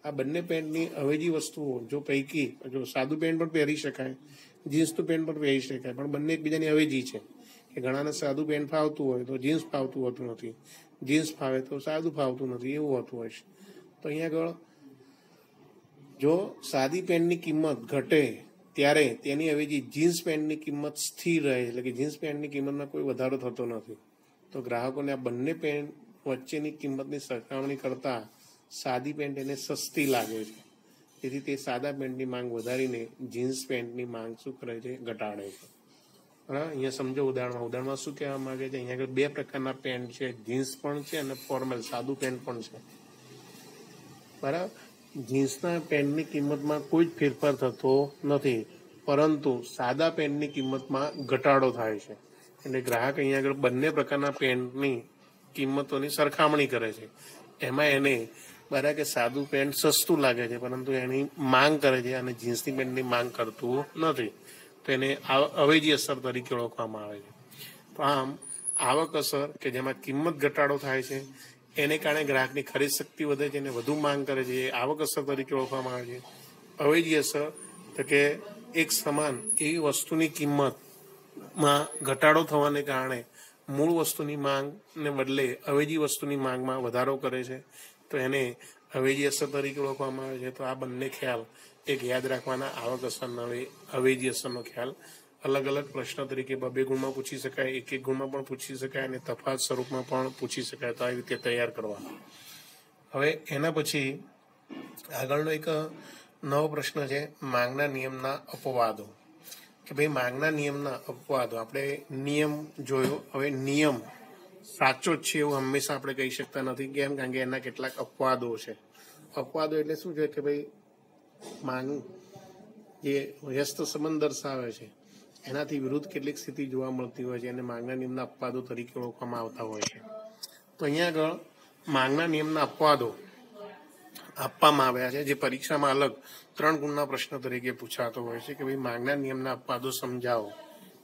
આ બંને પેન્ટની અવેજી વસ્તુઓ જો પૈકી જો સાદું પેન્ટ પણ પહેરી શકાય, જીન્સનું પેન્ટ પણ પહેરી શકાય, પણ બંને એકબીજાની અવેજી છે. કે ઘણાને સાદું પેન્ટ ફાવતું હોય તો જીન્સ ફાવતું હોતું નથી, જીન્સ ફાવે તો સાદું ફાવતું નથી, એવું હોતું હોય છે. તો અહીંયા આગળ જો સાદી પેન્ટની કિંમત ઘટે ત્યારે તેની અવેજી જીન્સ પેન્ટની કિંમત સ્થિર રહે, એટલે કે જીન્સ પેન્ટની કિંમતમાં કોઈ વધારો થતો નથી. તો ગ્રાહકોને આ બંને પેન્ટ વચ્ચેની કિંમતની સરખામણી કરતા સાદી પેન્ટ એને સસ્તી લાગે છે, તેથી તે સાદા પેન્ટની માંગ વધારીને જીન્સ પેન્ટની માંગ શું કરે છે? ઘટાડે છે. બરાબર, અહીંયા સમજો ઉદાહરણમાં શું કહેવા માંગે છે? અહીંયા આગળ બે પ્રકારના પેન્ટ છે, જીન્સ પણ છે અને ફોર્મલ સાદું પેન્ટ પણ છે. બરાબર, જીન્સના પેન્ટની કિંમતમાં કોઈ જ ફેરફાર થતો નથી, પરંતુ સાદા પેન્ટની કિંમતમાં ઘટાડો થાય છે. એટલે ગ્રાહક અહીંયા આગળ બંને પ્રકારના પેન્ટની કિંમતોની સરખામણી કરે છે. એમાં એને બરાબર કે સાદું પેન્ટ સસ્તું લાગે છે, પરંતુ એની માંગ કરે છે, અને જીન્સની પેન્ટની માંગ કરતું નથી. તો એને અવેજી અસર તરીકે ઓળખવામાં આવે છે. તો આમ આવક અસર કે જેમાં કિંમત ઘટાડો થાય છે, એને કારણે ગ્રાહકની ખરીદ શક્તિ વધે છે અને વધુ માંગ કરે છે, એ આવક અસર તરીકે ઓળખવામાં આવે છે. અવેજી અસર તો કે એક સમાન એવી વસ્તુની કિંમતમાં ઘટાડો થવાને કારણે મૂળ વસ્તુની માંગને બદલે અવેજી વસ્તુની માંગમાં વધારો કરે છે, તો એને અવેજી અસર તરીકે ઓળખવામાં આવે છે. તો આ બંને ખ્યાલ એક યાદ રાખવાના, આવક અસરના અવેજી અસરનો ખ્યાલ. અલગ અલગ પ્રશ્ન તરીકે 2 ગુણમાં પૂછી શકાય, 1 ગુણમાં પણ પૂછી શકાય, અને તફાવત સ્વરૂપમાં પણ પૂછી શકાય. તો આવી રીતે તૈયાર કરવા. હવે એના પછી આગળનો એક નવો પ્રશ્ન છે માંગના નિયમના અપવાદો. કે ભાઈ માંગના નિયમના અપવાદો. આપણે નિયમ જોયો, હવે નિયમ સાચો જ છે એવું હંમેશા આપણે કહી શકતા નથી. કેમ? કારણ કે એના કેટલાક અપવાદો છે. અપવાદો એટલે શું છે કે ભાઈ માંગ જે વ્યસ્ત સંબંધ દર્શાવે છે એનાથી વિરુદ્ધ કેટલીક સ્થિતિ જોવા મળતી હોય છે અને માંગના નિયમના અપવાદો તરીકે ઓળખવામાં આવતા હોય છે. તો અહીંયા આગળ માંગના નિયમના અપવાદો આપવામાં આવ્યા છે, જે પરીક્ષામાં અલગ 3 ગુણના પ્રશ્ન તરીકે પૂછાતો હોય છે કે ભાઈ માંગના નિયમના અપવાદો સમજાવો,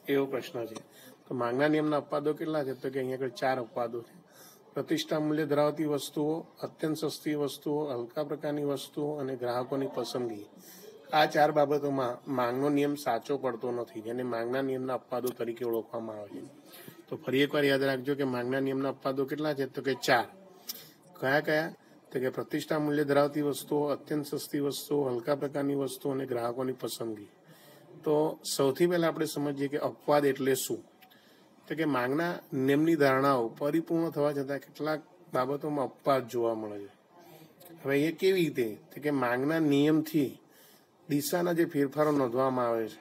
એવો પ્રશ્ન છે. તો માંગના નિયમના અપવાદો કેટલા છે? તો કે અહીંયા આગળ 4 અપવાદો છે. પ્રતિષ્ઠા મૂલ્ય ધરાવતી વસ્તુઓ, અત્યંત સસ્તી વસ્તુઓ, હલકા પ્રકારની વસ્તુઓ અને ગ્રાહકોની પસંદગી. આ 4 બાબતોમાં માંગનો નિયમ સાચો પડતો નથી, જેને માંગના નિયમના અપવાદો તરીકે ઓળખવામાં આવે છે. તો ફરી એકવાર યાદ રાખજો કે માંગના નિયમના અપવાદો કેટલા છે? તો કે 4. કયા કયા? તો કે પ્રતિષ્ઠા મૂલ્ય ધરાવતી વસ્તુઓ, અત્યંત સસ્તી વસ્તુઓ, હલકા પ્રકારની વસ્તુઓ અને ગ્રાહકોની પસંદગી. તો સૌથી પહેલા આપણે સમજીએ કે અપવાદ એટલે શું. તો કે માંગના નિયમની ધારણાઓ પરિપૂર્ણ થવા છતાં કેટલાક બાબતોમાં અપવાદ જોવા મળે છે. હવે એ કેવી રીતે? તો કે માંગના નિયમથી દિશાના જે ફેરફારો નોંધવામાં આવે છે,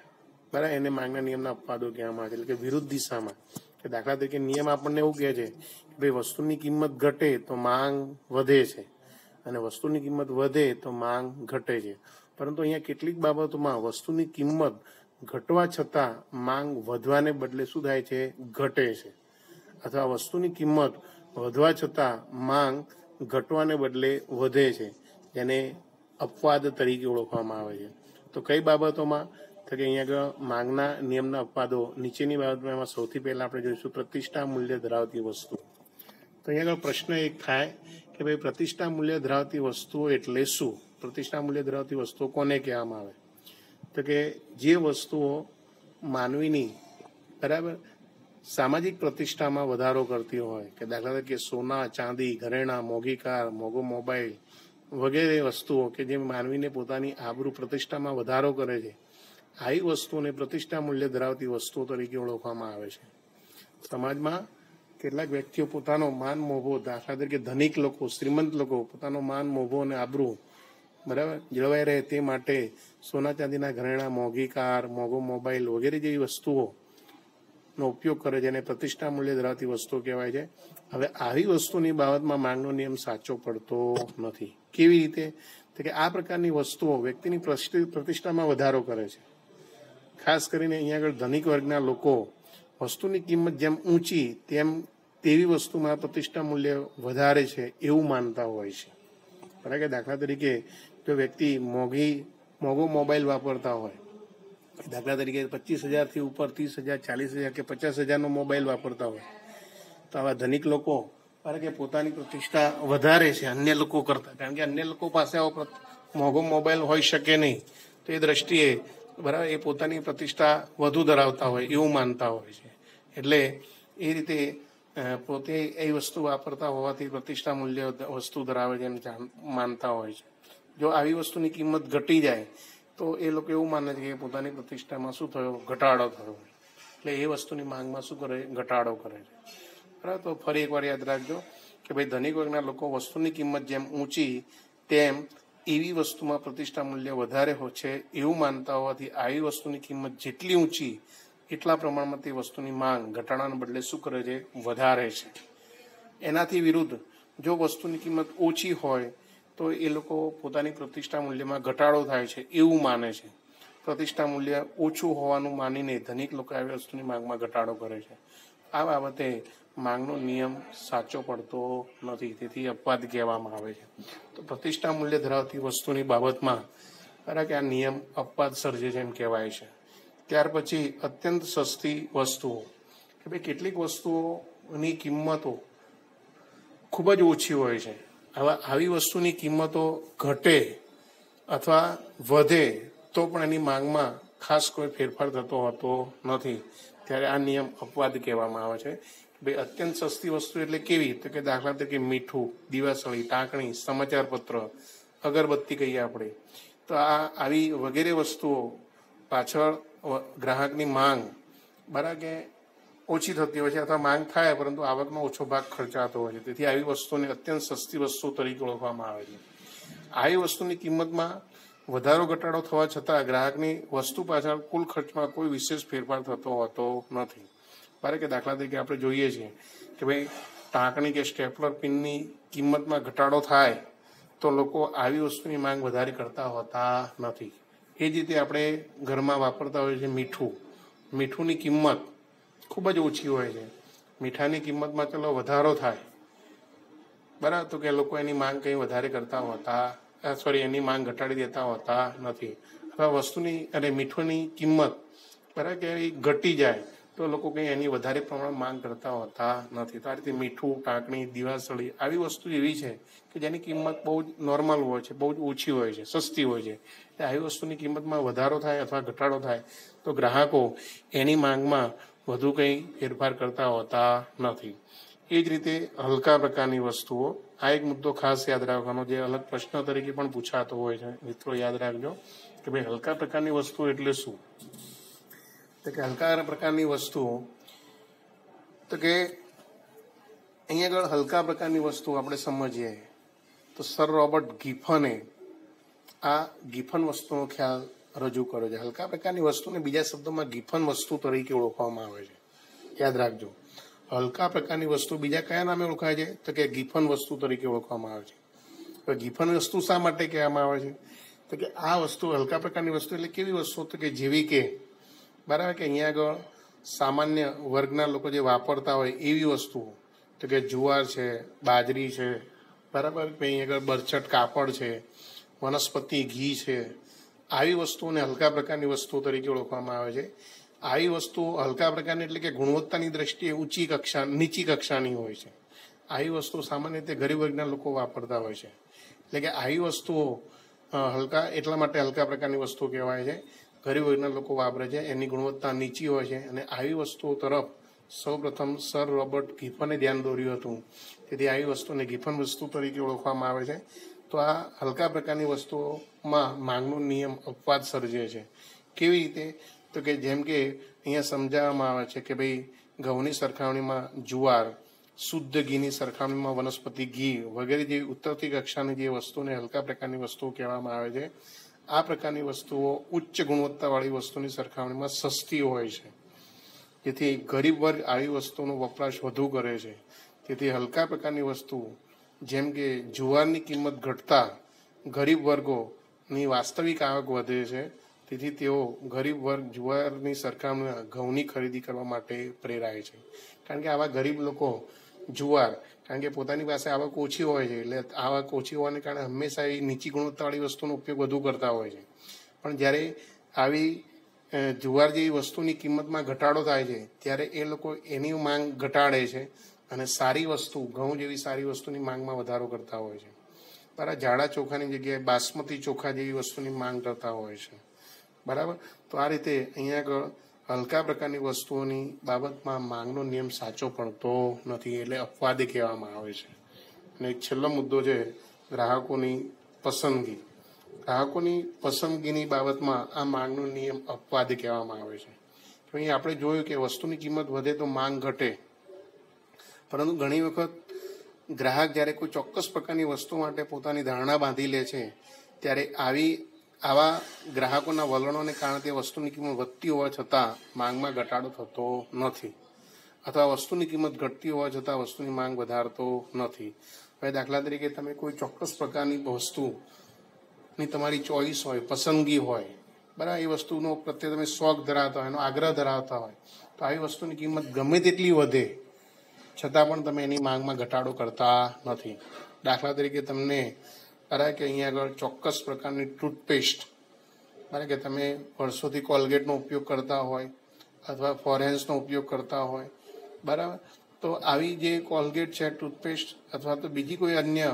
બરાબર, એને માંગના નિયમના અપવાદો કહેવામાં આવે છે. એટલે કે વિરુદ્ધ દિશામાં. કે દાખલા તરીકે નિયમ આપણને એવું કહે છે કે ભાઈ વસ્તુની કિંમત ઘટે તો માંગ વધે છે અને વસ્તુની કિંમત વધે તો માંગ ઘટે છે. પરંતુ અહીંયા કેટલીક બાબતોમાં વસ્તુની કિંમત ઘટવા છતાં માંગ વધવાને બદલે શું થાય છે? ઘટે છે. અથવા વસ્તુની કિંમત વધવા છતાં માંગ ઘટવાને બદલે વધે છે, જેને અપવાદ તરીકે ઓળખવામાં આવે છે. તો કઈ બાબતોમાં? તો કે અહીંયા આગળ માંગના નિયમના અપવાદો નીચેની બાબતમાં એમાં સૌથી પહેલા આપણે જોઈશું પ્રતિષ્ઠા મૂલ્ય ધરાવતી વસ્તુ. તો અહીંયા આગળ પ્રશ્ન એક થાય કે ભાઈ પ્રતિષ્ઠા મૂલ્ય ધરાવતી વસ્તુઓ એટલે શું? પ્રતિષ્ઠા મૂલ્ય ધરાવતી વસ્તુઓ કોને કહેવામાં આવે? તો કે જે વસ્તુઓ માનવીની, બરાબર, સામાજિક પ્રતિષ્ઠામાં વધારો કરતી હોય, કે દાખલા તરીકે સોના, ચાંદી, ઘરેણાં, મોંઘી કાર, મોંઘો મોબાઈલ વગેરે વસ્તુઓ કે જે માનવીને પોતાની આબરૂ પ્રતિષ્ઠામાં વધારો કરે છે, આવી વસ્તુઓને પ્રતિષ્ઠા મૂલ્ય ધરાવતી વસ્તુઓ તરીકે ઓળખવામાં આવે છે. સમાજમાં કેટલાક વ્યક્તિઓ પોતાનો માન મોભો, દાખલા તરીકે ધનિક લોકો, શ્રીમંત લોકો પોતાનો માન મોભો અને આબરૂ, બરાબર, જળવાઈ રહે તે માટે સોના ચાંદીના ઘરેણાં, મોંઘી કાર, મોંઘો મોબાઈલ વગેરે જેવી વસ્તુઓ નો ઉપયોગ કરે છે અને પ્રતિષ્ઠા મૂલ્ય ધરાવતી વસ્તુઓ કહેવાય છે. હવે આવી વસ્તુની બાબતમાં માંગનો નિયમ સાચો પડતો નથી. કેવી રીતે? તો કે આ પ્રકારની વસ્તુઓ વ્યક્તિની પ્રતિષ્ઠામાં વધારો કરે છે. ખાસ કરીને અહીંયા આગળ ધનિક વર્ગના લોકો વસ્તુની કિંમત જેમ ઊંચી તેમ તેવી વસ્તુમાં પ્રતિષ્ઠા મૂલ્ય વધારે છે એવું માનતા હોય છે. બરાબર કે દાખલા તરીકે જો વ્યક્તિ મોંઘો મોબાઈલ વાપરતા હોય, દાખલા તરીકે 25,000 ઉપર 30,000, 40,000 કે 50,000નો મોબાઈલ વાપરતા હોય, તો આવા ધનિક લોકો કારણ કે પોતાની પ્રતિષ્ઠા વધારે છે અન્ય લોકો કરતા, કારણ કે અન્ય લોકો પાસે આવો મોંઘો મોબાઈલ હોઈ શકે નહીં, તો એ દ્રષ્ટિએ, બરાબર, એ પોતાની પ્રતિષ્ઠા વધુ ધરાવતા હોય એવું માનતા હોય છે. એટલે એ રીતે પોતે એ વસ્તુ વાપરતા હોવાથી પ્રતિષ્ઠા મૂલ્ય વસ્તુ ધરાવે છે અને માનતા હોય છે. જો આવી વસ્તુની કિંમત ઘટી જાય તો એ લોકો એવું માને છે કે પોતાની પ્રતિષ્ઠામાં શું થયો? ઘટાડો થયો. એટલે એ વસ્તુની માંગમાં શું કરે? ઘટાડો કરે છે. બરાબર. તો ફરી એકવાર યાદ રાખજો કે ભાઈ ધનિક વર્ગના લોકો વસ્તુની કિંમત જેમ ઊંચી તેમ એવી વસ્તુમાં પ્રતિષ્ઠા મૂલ્ય વધારે હોય છે એવું માનતા હોવાથી આવી વસ્તુની કિંમત જેટલી ઊંચી એટલા પ્રમાણમાં તે વસ્તુની માંગ ઘટાડાને બદલે શું કરે છે? વધારે છે. એનાથી વિરુદ્ધ જો વસ્તુની કિંમત ઓછી હોય તો એ લોકો પોતાની પ્રતિષ્ઠા મૂલ્યમાં ઘટાડો થાય છે એવું માને છે. પ્રતિષ્ઠા મૂલ્ય ઓછું હોવાનું માનીને ધનિક લોકો આવી વસ્તુની માંગમાં ઘટાડો કરે છે. આ બાબતે માંગનો નિયમ સાચો પડતો નથી, તેથી અપવાદ કહેવામાં આવે છે. તો પ્રતિષ્ઠા મૂલ્ય ધરાવતી વસ્તુની બાબતમાં કારણ કે આ નિયમ અપવાદ સર્જે છે એમ કહેવાય છે. ત્યાર પછી અત્યંત સસ્તી વસ્તુઓ, કે ભાઈ કેટલીક વસ્તુઓની કિંમતો ખૂબ જ ઓછી હોય છે. હવે આવી વસ્તુની કિંમતો ઘટે અથવા વધે તો પણ એની માંગમાં ખાસ કોઈ ફેરફાર થતો હોતો નથી, ત્યારે આ નિયમ અપવાદ કહેવામાં આવે છે. ભાઈ અત્યંત સસ્તી વસ્તુ એટલે કેવી? તો કે દાખલા તરીકે મીઠું, દિવાસળી, ટાંકણી, સમાચાર પત્ર, અગરબત્તી કહીએ આપણે, તો આવી વગેરે વસ્તુઓ પાછળ ગ્રાહકની માંગ, બરાબર, કે ઓછી થતી હોય છે અથવા માંગ થાય પરંતુ આવકનો ઓછો ભાગ ખર્ચાતો હોય છે. તેથી આવી વસ્તુને અત્યંત સસ્તી વસ્તુ તરીકે ઓળખવામાં આવે છે. આવી વસ્તુની કિંમતમાં વધારો ઘટાડો થવા છતાં ગ્રાહકની વસ્તુ પાછળ કુલ ખર્ચમાં કોઈ વિશેષ ફેરફાર થતો હોતો નથી. કારણ કે દાખલા તરીકે આપણે જોઈએ છીએ કે ભાઈ ટાંકણી કે સ્ટેપલર પિનની કિંમતમાં ઘટાડો થાય તો લોકો આવી વસ્તુની માંગ વધારે કરતા હોતા નથી. એ જ રીતે આપણે ઘરમાં વાપરતા હોઈએ છીએ મીઠુંની કિંમત ખૂબ જ ઓછી હોય છે. મીઠાની કિંમતમાં ચલો વધારો થાય બરાબર, તો કે લોકો એની માંગ કંઈ વધારે કરતા હોતા એની માંગ ઘટાડી દેતા હોતા નથી. અથવા વસ્તુની અને મીઠુંની કિંમત બરાબર કે ઘટી જાય તો લોકો કંઈ એની વધારે પ્રમાણમાં માંગ કરતા હોતા નથી. તો આ રીતે મીઠું, ટાંકણી, દિવાસળી આવી વસ્તુ એવી છે કે જેની કિંમત બહુ જ નોર્મલ હોય છે, બહુ જ ઓછી હોય છે, સસ્તી હોય છે. એટલે આવી વસ્તુની કિંમતમાં વધારો થાય અથવા ઘટાડો થાય તો ગ્રાહકો એની માંગમાં વધુ કંઈ ફેરફાર કરતા હોતા નથી. એ જ રીતે હલકા પ્રકારની વસ્તુઓ, આ એક મુદ્દો ખાસ યાદ રાખવાનો, જે અલગ પ્રશ્ન તરીકે પણ પૂછાતો હોય છે. મિત્રો યાદ રાખજો કે ભાઈ હલકા પ્રકારની વસ્તુ એટલે શું. તો કે હલકા પ્રકારની વસ્તુઓ, તો કે અહીંયા આગળ હલકા પ્રકારની વસ્તુ આપણે સમજીએ તો સર રોબર્ટ ગિફને આ ગિફન વસ્તુનો ખ્યાલ રજૂ કર્યો છે. હલકા પ્રકારની વસ્તુને બીજા શબ્દોમાં ગિફન વસ્તુ તરીકે ઓળખવામાં આવે છે. યાદ રાખજો, હલકા પ્રકારની વસ્તુ બીજા કયા નામે ઓળખાય છે તો કે ગિફન વસ્તુ તરીકે ઓળખવામાં આવે છે. તો ગિફન વસ્તુ શા માટે કહેવામાં આવે છે તો કે આ વસ્તુ હલકા પ્રકારની વસ્તુ એટલે કેવી વસ્તુ તો કે જેવી કે બરાબર કે અહીંયા આગળ સામાન્ય વર્ગના લોકો જે વાપરતા હોય એવી વસ્તુઓ, તો કે જુવાર છે, બાજરી છે, બરાબર, અહીંયા આગળ બરછટ કાપડ છે, વનસ્પતિ ઘી છે, આવી વસ્તુઓને હલકા પ્રકારની વસ્તુઓ તરીકે ઓળખવામાં આવે છે. આવી વસ્તુઓ હલકા પ્રકારની એટલે કે ગુણવત્તાની દ્રષ્ટિએ નીચી કક્ષાની હોય છે. આવી વસ્તુઓ સામાન્ય રીતે ગરીબ વર્ગના લોકો વાપરતા હોય છે. એટલે કે આવી વસ્તુઓ હલકા એટલા માટે હલકા પ્રકારની વસ્તુઓ કહેવાય છે. ગરીબ વર્ગના લોકો વાપરે છે, એની ગુણવત્તા નીચી હોય છે. અને આવી વસ્તુઓ તરફ સૌપ્રથમ સર રોબર્ટ ગિફને ધ્યાન દોર્યું હતું. તેથી આવી વસ્તુને ગિફન વસ્તુ તરીકે ઓળખવામાં આવે છે. તો આ હલકા પ્રકારની વસ્તુઓમાં માંગનો નિયમ અપવાદ સર્જે છે. કેવી રીતે તો કે જેમ કે અહીંયા સમજાવવામાં આવે છે કે ભાઈ ઘઉંની સરખામણીમાં જુવાર, શુદ્ધ ઘીની સરખામણીમાં વનસ્પતિ ઘી વગેરે જેવી ઉતરતી કક્ષાની જે વસ્તુને હલકા પ્રકારની વસ્તુઓ કહેવામાં આવે છે. આ પ્રકારની વસ્તુઓ ઉચ્ચ ગુણવત્તાવાળી વસ્તુની સરખામણીમાં સસ્તી હોય છે. જેથી ગરીબ વર્ગ આવી વસ્તુનો વપરાશ વધુ કરે છે. તેથી હલકા પ્રકારની વસ્તુ જેમ કે જુવારની કિંમત ઘટતા ગરીબ વર્ગોની વાસ્તવિક આવક વધે છે. તેથી તેઓ ગરીબ વર્ગ જુવારની સરખામણીમાં ઘઉંની ખરીદી કરવા માટે પ્રેરાય છે. કારણ કે આવા ગરીબ લોકો જુવાર, કારણ કે પોતાની પાસે આવક ઓછી હોય છે, એટલે આવક ઓછી હોવાને કારણે હંમેશા એ નીચી ગુણવત્તાવાળી વસ્તુનો ઉપયોગ વધુ કરતા હોય છે. પણ જ્યારે આવી જુવાર જેવી વસ્તુની કિંમતમાં ઘટાડો થાય છે ત્યારે એ લોકો એની માંગ ઘટાડે છે અને સારી વસ્તુ, ઘઉં જેવી સારી વસ્તુની માંગમાં વધારો કરતા હોય છે. બરાબર, જાડા ચોખાની જગ્યાએ બાસમતી ચોખા જેવી વસ્તુની માંગ કરતા હોય છે. બરાબર, તો આ રીતે અહીંયા આગળ હલકા પ્રકારની વસ્તુઓની બાબતમાં માંગનો નિયમ સાચો પડતો નથી, એટલે અપવાદ કહેવામાં આવે છે. અને એક છેલ્લો મુદ્દો છે ગ્રાહકોની પસંદગી. ગ્રાહકોની પસંદગીની બાબતમાં આ માંગનો નિયમ અપવાદ કહેવામાં આવે છે. તો અહીં આપણે જોયું કે વસ્તુની કિંમત વધે તો માંગ ઘટે, પરંતુ ઘણી વખત ગ્રાહક જ્યારે કોઈ ચોક્કસ પ્રકારની વસ્તુ માટે પોતાની ધારણા બાંધી લે છે ત્યારે આવા ગ્રાહકોના વલણોને કારણે તે વસ્તુની કિંમત વધતી હોવા છતાં માંગમાં ઘટાડો થતો નથી, અથવા વસ્તુની કિંમત ઘટતી હોવા છતાં વસ્તુની માંગ વધારતો નથી. હવે દાખલા તરીકે તમે કોઈ ચોક્કસ પ્રકારની વસ્તુની તમારી ચોઈસ હોય, પસંદગી હોય, બરાબર, એ વસ્તુનો પ્રત્યે તમે શોખ ધરાવતા હોય, એનો આગ્રહ ધરાવતા હોય, તો આવી વસ્તુની કિંમત ગમે તેટલી વધે છતાં પણ તમે એની માંગમાં ઘટાડો કરતા નથી. દાખલા તરીકે તમને બરાબર કે અહીંયા આગળ ચોક્કસ પ્રકારની ટૂથપેસ્ટ, બરાબર કે તમે વર્ષોથી કોલગેટનો ઉપયોગ કરતા હોય અથવા ફોરેન્સનો ઉપયોગ કરતા હોય, બરાબર, તો આવી જે કોલગેટ છે, ટૂથપેસ્ટ અથવા તો બીજી કોઈ અન્ય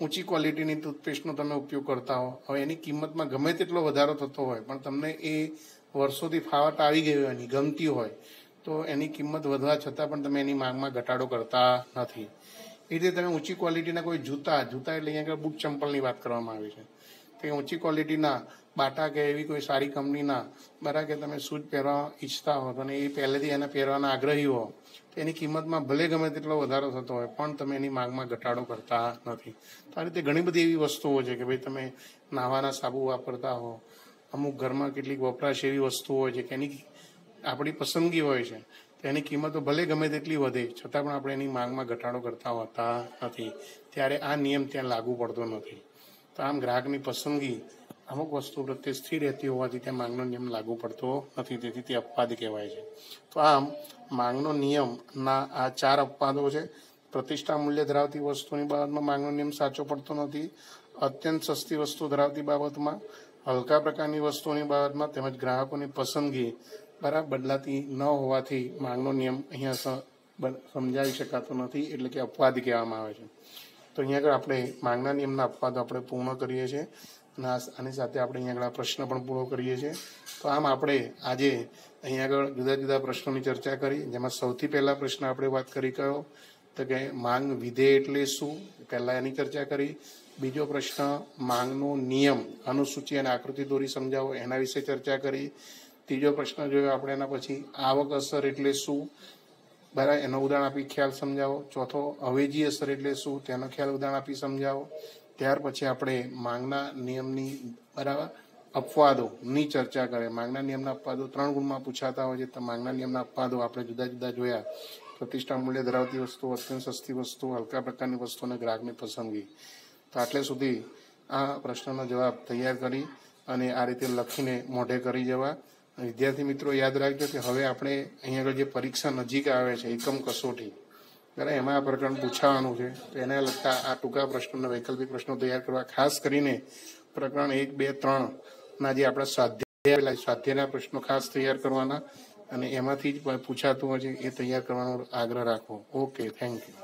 ઊંચી ક્વોલિટીની ટૂથપેસ્ટનો તમે ઉપયોગ કરતા હો, હવે એની કિંમતમાં ગમે તેટલો વધારો થતો હોય પણ તમને એ વર્ષોથી ફાવટ આવી ગઈ હોય, એની ગમતી હોય, તો એની કિંમત વધવા છતાં પણ તમે એની માંગમાં ઘટાડો કરતા નથી. એ રીતે તમે ઊંચી ક્વોલિટીના કોઈ જૂતા એટલે અહીંયા આગળ બૂટ ચંપલની વાત કરવામાં આવી છે, તો ઊંચી ક્વોલિટીના બાટા કે એવી કોઈ સારી કંપનીના બરાબર કે તમે શૂઝ પહેરવા ઈચ્છતા હો અને એ પહેલેથી એને પહેરવાના આગ્રહી હો, તો એની કિંમતમાં ભલે ગમે તેટલો વધારો થતો હોય પણ તમે એની માંગમાં ઘટાડો કરતા નથી. તો આ રીતે ઘણી બધી એવી વસ્તુઓ છે કે ભાઈ તમે નાહવાના સાબુ વાપરતા હો, અમુક ઘરમાં કેટલીક વપરાશ એવી વસ્તુઓ હોય છે કે એની આપણી પસંદગી હોય છે, તો એની કિંમતો ભલે ગમે તેટલી વધે છતાં પણ આપણે એની માંગમાં ઘટાડો કરતા હોતા નથી. ત્યારે આ નિયમ ત્યાં લાગુ પડતો નથી. તો આમ ગ્રાહકની પસંદગી અમુક વસ્તુ પ્રત્યે સ્થિર રહેતી હોવાથી ત્યાં માંગનો નિયમ લાગુ પડતો નથી, તેથી તે અપવાદ કહેવાય છે. તો આમ માંગનો નિયમના આ 4 અપવાદો છે. પ્રતિષ્ઠા મૂલ્ય ધરાવતી વસ્તુની બાબતમાં માંગનો નિયમ સાચો પડતો નથી. અત્યંત સસ્તી વસ્તુ ધરાવતી બાબતમાં, હલકા પ્રકારની વસ્તુઓની બાબતમાં તેમજ ગ્રાહકોની પસંદગી બરાબર બદલાતી ન હોવાથી માંગનો નિયમ અહીંયા સમજાવી શકાતો નથી, એટલે કે અપવાદ કહેવામાં આવે છે. તો અહીંયા આગળ આપણે માંગના નિયમના અપવાદો આપણે પૂર્ણ કરીએ છીએ અને આની સાથે આપણે અહીંયા આગળ પ્રશ્ન પણ પૂરો કરીએ છીએ. તો આમ આપણે આજે અહીંયા આગળ જુદા જુદા પ્રશ્નોની ચર્ચા કરી, જેમાં સૌથી પહેલા પ્રશ્ન આપણે વાત કરી કયો તો કે માંગ વિધેય એટલે શું, પહેલા એની ચર્ચા કરી. બીજો પ્રશ્ન માંગનો નિયમ અનુસૂચિ અને આકૃતિ દોરી સમજાવો, એના વિશે ચર્ચા કરી. ત્રીજો પ્રશ્ન જોયો આપણે એના પછી આવક અસર એટલે શું, બરાબર એનો ઉદાહરણ આપી ખ્યાલ સમજાવો. ચોથો અવેજી અસર એટલે શું, તેનો ખ્યાલ ઉદાહરણ આપી સમજાવો. ત્યાર પછી આપણે માંગના નિયમની બરાબર અપવાદોની ચર્ચા કરીએ. માંગના નિયમના અપવાદો 3 ગુણમાં પૂછાતા હોય છે. તો માંગના નિયમના અપવાદો આપણે જુદા જુદા જોયા. પ્રતિષ્ઠા મૂલ્ય ધરાવતી વસ્તુ, અત્યંત સસ્તી વસ્તુ, હલકા પ્રકારની વસ્તુ અને ગ્રાહકની પસંદગી. તો આટલે સુધી આ પ્રશ્નનો જવાબ તૈયાર કરી અને આ રીતે લખીને મોઢે કરી જવા. વિદ્યાર્થી મિત્રો યાદ રાખજો કે હવે આપણે અહીંયા આગળ જે પરીક્ષા નજીક આવે છે એકમ કસોટી, બરાબર એમાં આ પ્રકરણ પૂછાવાનું છે. તો એને લગતા આ ટૂંકા પ્રશ્નોના વૈકલ્પિક પ્રશ્નો તૈયાર કરવા, ખાસ કરીને પ્રકરણ 1, 2, 3ના જે આપણા સ્વાધ્યાયના પ્રશ્નો ખાસ તૈયાર કરવાના અને એમાંથી જ પૂછાતું હોય છે એ તૈયાર કરવાનો આગ્રહ રાખવો. Okay, thank you.